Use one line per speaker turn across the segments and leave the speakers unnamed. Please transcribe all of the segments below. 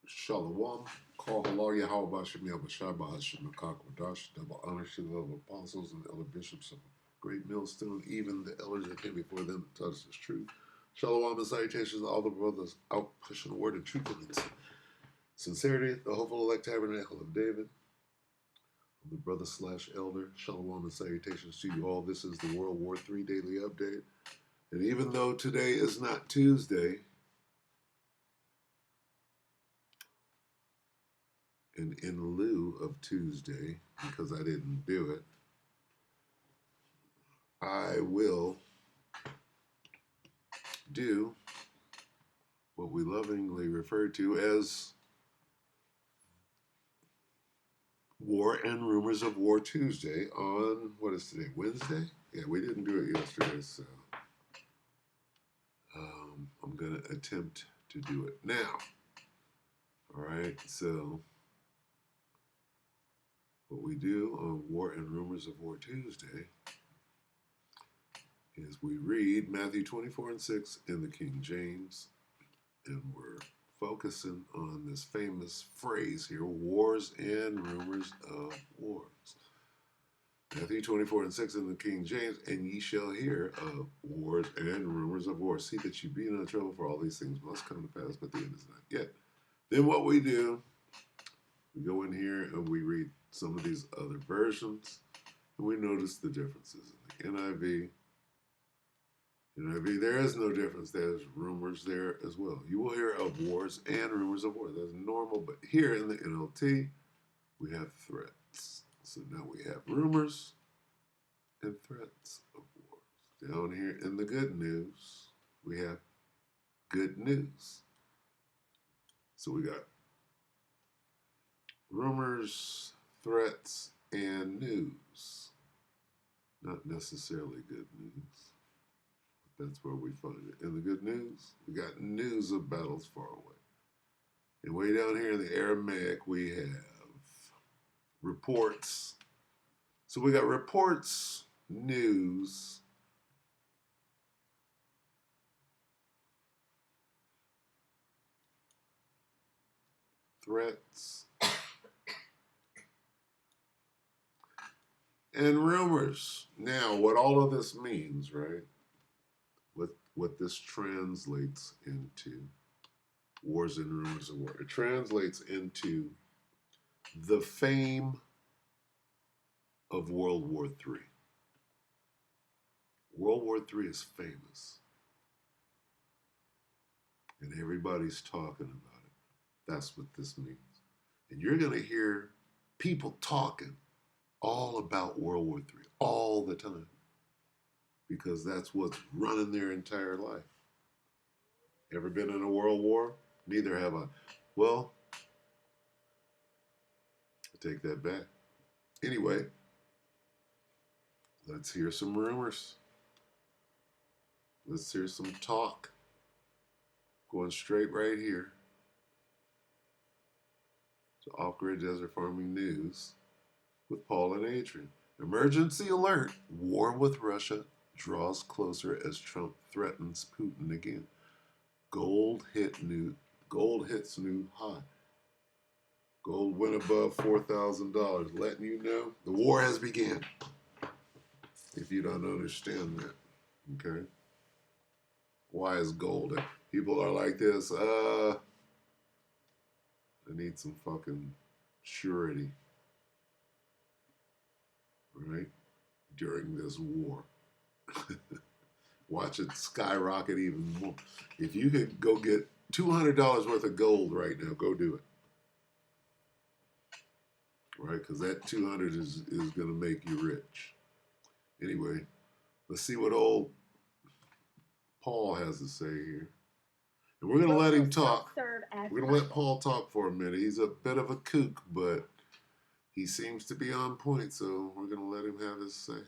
Shalom. Call halal Yahweh Bashem Yahweh Bahashem Wadash. Double honor to the apostles and elder bishops of Great Millstone, even the elders that came before them to tell us this truth. Shalom and salutations to all the brothers out pushing the word of truth and sincerity, the hopeful elect tabernacle of David. I'm the brother slash elder. Shalom and salutations to you all. This is the World War III Daily Update. And even though today is not Tuesday, and in lieu of Tuesday, because I didn't do it, I will do what we lovingly refer to as War and Rumors of War Tuesday on, what is today, Wednesday? Yeah, we didn't do it yesterday, so I'm going to attempt to do it now. All right, so what we do on War and Rumors of War Tuesday is we read Matthew 24:6 in the King James, and we're focusing on this famous phrase here, wars and rumors of wars. Matthew 24:6 in the King James, and ye shall hear of wars and rumors of wars. See that ye be not trouble, for all these things must come to pass, but the end is not yet. Then what we do, we go in here and we read some of these other versions, and we notice the differences. In the NIV, there is no difference. There's rumors there as well. You will hear of wars and rumors of wars. That's normal, but here in the NLT, we have threats. So now we have rumors and threats of wars. Down here in the good news, we have good news. So we got rumors, threats, and news. Not necessarily good news. That's where we find it. In the good news, we got news of battles far away. And way down here in the Aramaic, we have reports. So we got reports, news, threats, and rumors. Now, what all of this means, right? What this translates into, wars and rumors of war. It translates into the fame of World War III. World War III is famous. And everybody's talking about it. That's what this means. And you're going to hear people talking all about World War III all the time, because that's what's running their entire life. Ever been in a world war? Neither have I. Well, I take that back. Anyway, let's hear some rumors. Let's hear some talk. Going straight right here to Off-Grid Desert Farming News with Paul and Adrian. Emergency alert. War with Russia draws closer as Trump threatens Putin again. Gold hits new high. Gold went above $4,000, letting you know the war has begun. If you don't understand that, okay? Why is gold? People are like this. I need some fucking surety, right? During this war. Watch it skyrocket even more. If you could go get $200 worth of gold right now, go do it. Right? Because that 200 is going to make you rich. Anyway, let's see what old Paul has to say here. And we're going to let him talk. We're going to let Paul talk for a minute. He's a bit of a kook, but he seems to be on point, so we're going to let him have his say.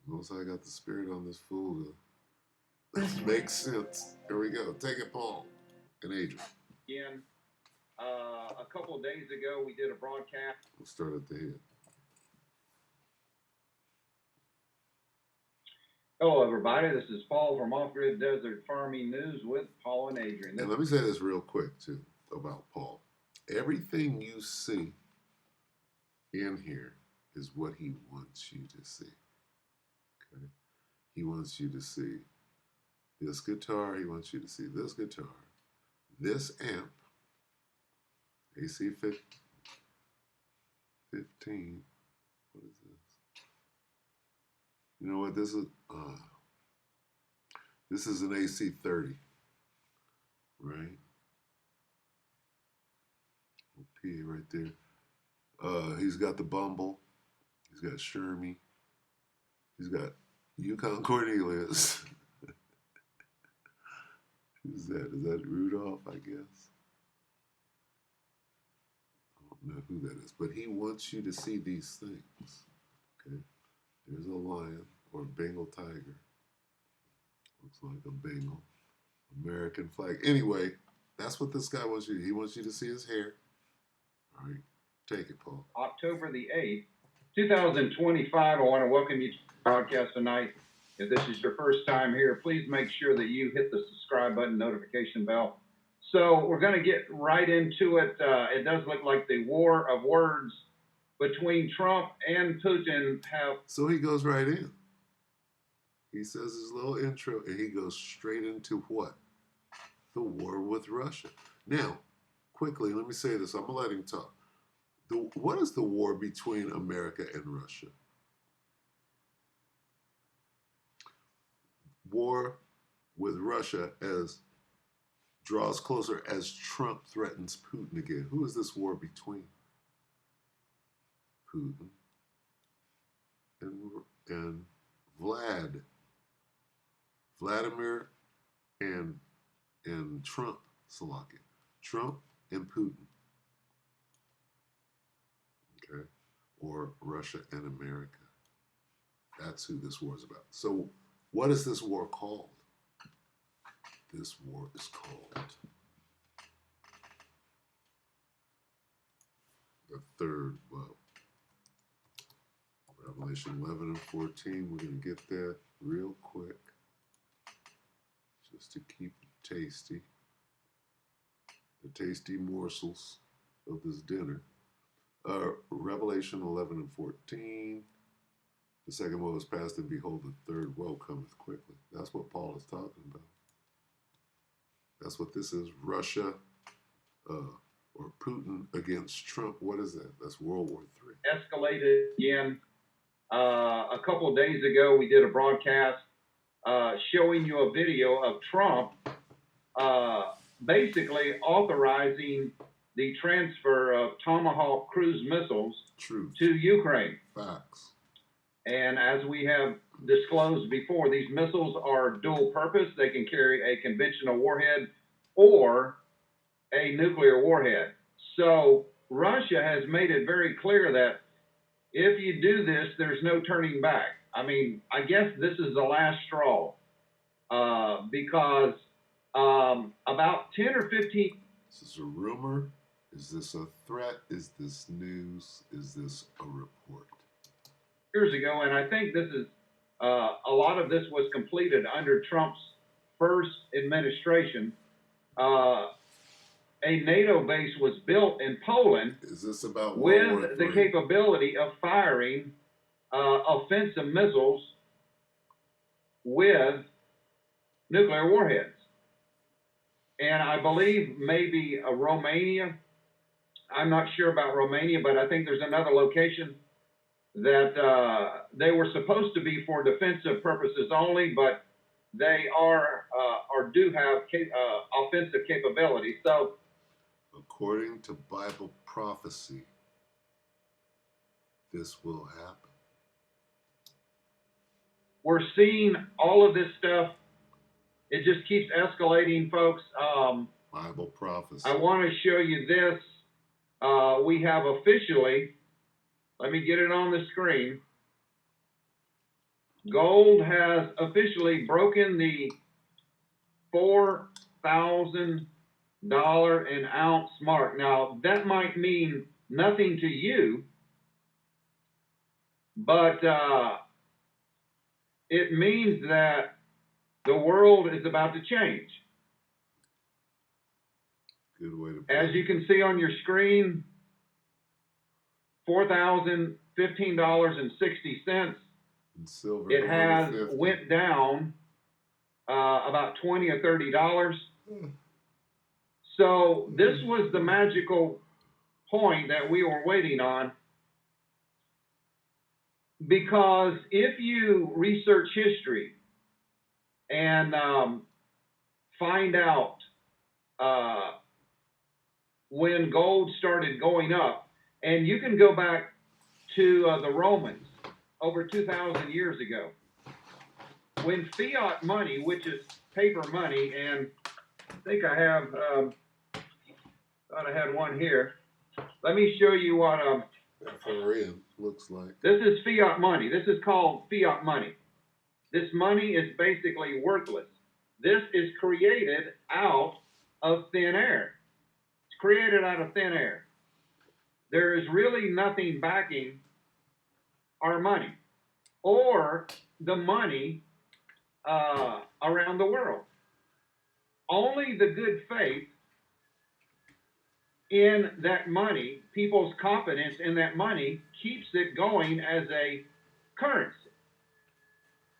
Most I got the spirit on this fool to make sense. Here we go. Take it, Paul and Adrian.
Again, a couple of days ago, we did a broadcast.
We'll start at the head.
Hello, everybody. This is Paul from Off Grid Desert Farming News with Paul and Adrian.
And let me say this real quick, too, about Paul. Everything you see in here is what he wants you to see. Okay? He wants you to see this guitar. He wants you to see this guitar, this amp, AC 15. What is this? You know what this is? This is an AC 30, right? PA right there. He's got the Bumble. He's got Shermie. He's got Yukon Cornelius. Who's that? Is that Rudolph, I guess? I don't know who that is. But he wants you to see these things. Okay? There's a lion or a Bengal tiger. Looks like a Bengal. American flag. Anyway, that's what this guy wants you to. He wants you to see his hair. All right. Take it, Paul.
October the 8th, 2025. I want to welcome you to the broadcast tonight. If this is your first time here, please make sure that you hit the subscribe button, notification bell. So we're going to get right into it. It does look like the war of words between Trump and Putin have...
So he goes right in. He says his little intro, and he goes straight into what? The war with Russia. Now, quickly, let me say this. I'm going to let him talk. What is the war between America and Russia? War with Russia as draws closer as Trump threatens Putin again. Who is this war between? Putin and Vladimir and Trump, Slovakia. Trump and Putin. Okay? Or Russia and America. That's who this war is about. So what is this war called? This war is called the third, well, Revelation 11 and 14. We're going to get that real quick just to keep it tasty. The tasty morsels of this dinner. Revelation 11 and 14. The second woe is past, and behold, the third woe cometh quickly. That's what Paul is talking about. That's what this is. Russia or Putin against Trump. What is that? That's World War III.
Escalated again. A couple of days ago, we did a broadcast showing you a video of Trump basically authorizing the transfer of Tomahawk cruise missiles to Ukraine.
Facts.
And as we have disclosed before, these missiles are dual purpose. They can carry a conventional warhead or a nuclear warhead. So Russia has made it very clear that if you do this, there's no turning back. I mean, I guess this is the last straw because about 10 or 15...
Is this a rumor? Is this a threat? Is this news? Is this a report?
Years ago, and I think this is a lot of this was completed under Trump's first administration. A NATO base was built in Poland.
Is this about
with the capability of firing offensive missiles with nuclear warheads? And I believe maybe Romania. I'm not sure about Romania, but I think there's another location that they were supposed to be for defensive purposes only, but they are or do have offensive capability. So,
according to Bible prophecy, this will happen.
We're seeing all of this stuff. It just keeps escalating, folks.
Bible prophecy.
I want to show you this. We have officially, let me get it on the screen. Gold has officially broken the $4,000 an ounce mark. Now, that might mean nothing to you, but it means that the world is about to change.
Good way to put
As
it.
you can see on your screen, $4,015.60.
And silver
It
going
has
to 50.
went down about $20 or $30. So this was the magical point that we were waiting on, because if you research history and find out when gold started going up, and you can go back to the Romans over 2,000 years ago, when fiat money, which is paper money, and I think I have, thought I had one here. Let me show you what
FRN looks like.
this is fiat money. This is called fiat money. This money is basically worthless. This is created out of thin air. It's created out of thin air. There is really nothing backing our money or the money around the world. Only the good faith in that money, people's confidence in that money, keeps it going as a currency.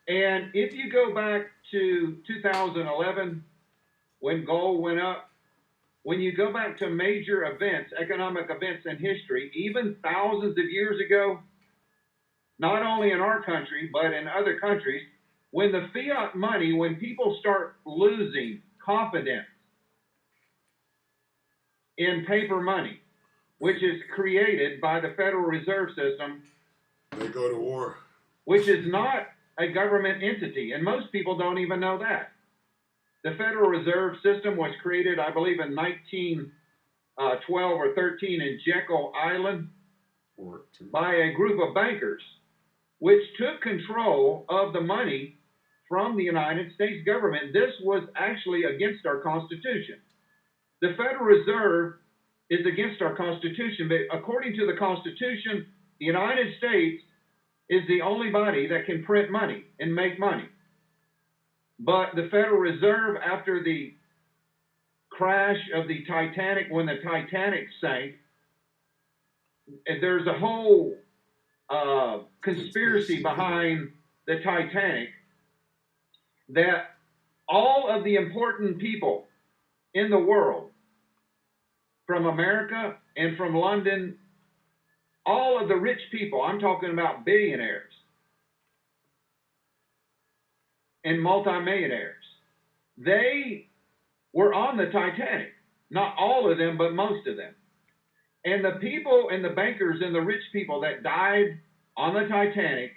And if you go back to 2011, when gold went up, when you go back to major events, economic events in history, even thousands of years ago, not only in our country, but in other countries, when the fiat money, when people start losing confidence in paper money, which is created by the Federal Reserve System,
They go to war.
which is not a government entity, and most people don't even know that. The Federal Reserve System was created, I believe, in 1912 or 13 in Jekyll Island by a group of bankers, which took control of the money from the United States government. This was actually against our Constitution. The Federal Reserve is against our Constitution, but according to the Constitution, the United States is the only body that can print money and make money. But the Federal Reserve, after the crash of the Titanic, when the Titanic sank, there's a whole conspiracy behind the Titanic, that all of the important people in the world, from America and from London, all of the rich people, I'm talking about billionaires and multimillionaires, they were on the Titanic. Not all of them, but most of them. And the people and the bankers and the rich people that died on the Titanic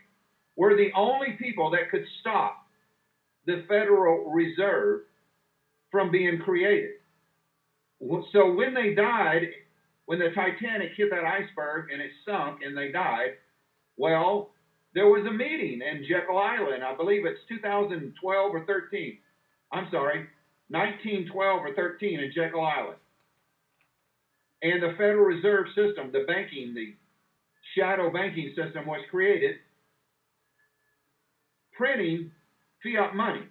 were the only people that could stop the Federal Reserve from being created. So when they died, when the Titanic hit that iceberg and it sunk and they died, well, there was a meeting in Jekyll Island. I believe it's 2012 or 13. I'm sorry, 1912 or 13 in Jekyll Island. And the Federal Reserve System, the banking, the shadow banking system was created, printing fiat money,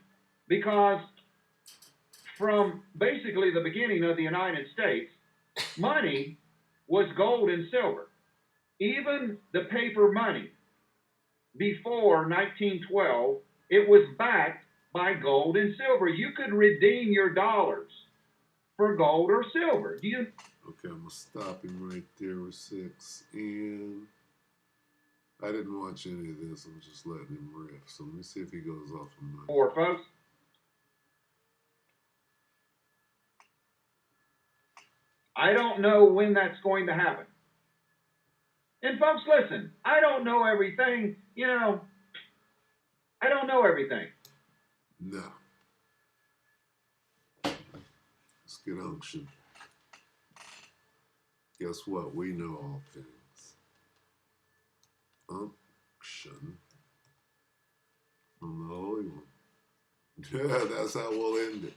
because from basically the beginning of the United States, money was gold and silver. Even the paper money before 1912, it was backed by gold and silver. You could redeem your dollars for gold or silver. Do you?
Okay, I'm going to stop him right there with 6. And I didn't watch any of this. I'm just letting him riff. So let me see if he goes off of mine.
Or folks, I don't know when that's going to happen. And folks, listen, I don't know everything. You know, I don't know everything.
No. Let's get unction. Guess what? We know all things. Unction from the Holy One. Yeah, that's how we'll end it.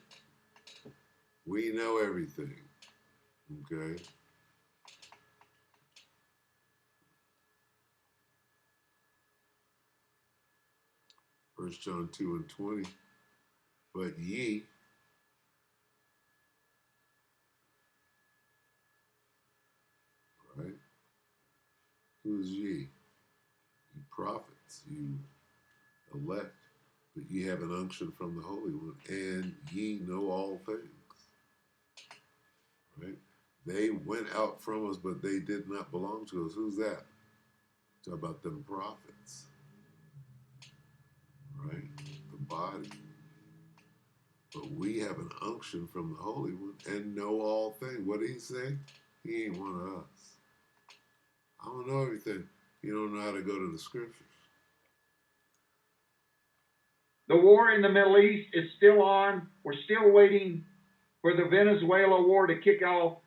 We know everything. Okay? 1 John 2 and 20. But ye, right? Who is ye? You prophets, you elect, but ye have an unction from the Holy One, and ye know all things. Right? They went out from us, but they did not belong to us. Who's that? Talk about them prophets. Right? The body. But we have an unction from the Holy One and know all things. What did he say? He ain't one of us. I don't know everything. You don't know how to go to the scriptures.
The war in the Middle East is still on. We're still waiting for the Venezuela war to kick off.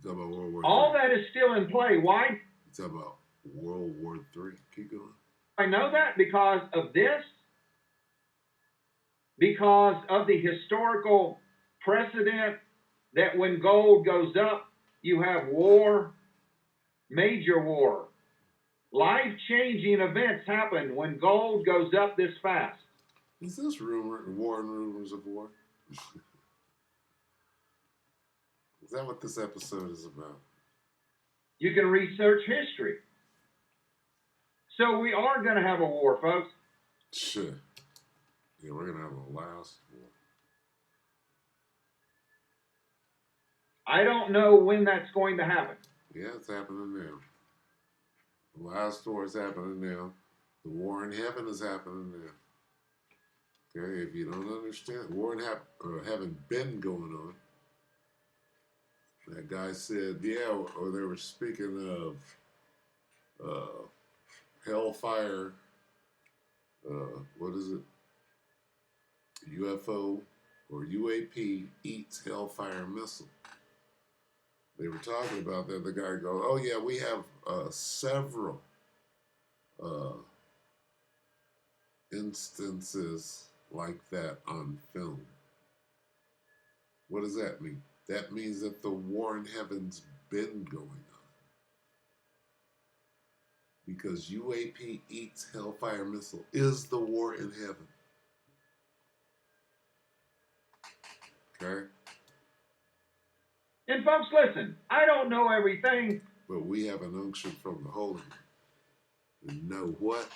You talk about World War
All
III.
that is still in play. Why?
You talk about World War III. Keep going.
I know that because of this, because of the historical precedent that when gold goes up, you have war, major war. Life-changing events happen when gold goes up this fast.
Is this war and rumors of war? Is that what this episode is about?
You can research history. So we are going to have a war, folks.
Shit. Yeah, we're going to have a last war.
I don't know when that's going to happen.
Yeah, it's happening now. The last war is happening now. The war in heaven is happening now. Okay, if you don't understand, war in heaven been going on. That guy said, yeah, or they were speaking of hellfire, what is it? UFO or UAP eats hellfire missile. They were talking about that. The guy goes, oh yeah, we have several instances like that on film. What does that mean? That means that the war in heaven's been going on. Because UAP eats hellfire missile is the war in heaven. Okay?
And folks, listen, I don't know everything.
But we have an unction from the Holy One. And know what?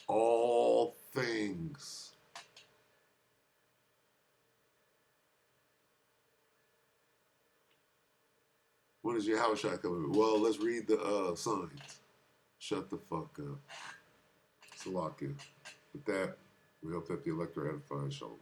All things. When is your house shot coming? Well, let's read the signs. Shut the fuck up. Salakia. With that, we hope that the elector edifies. Shalom.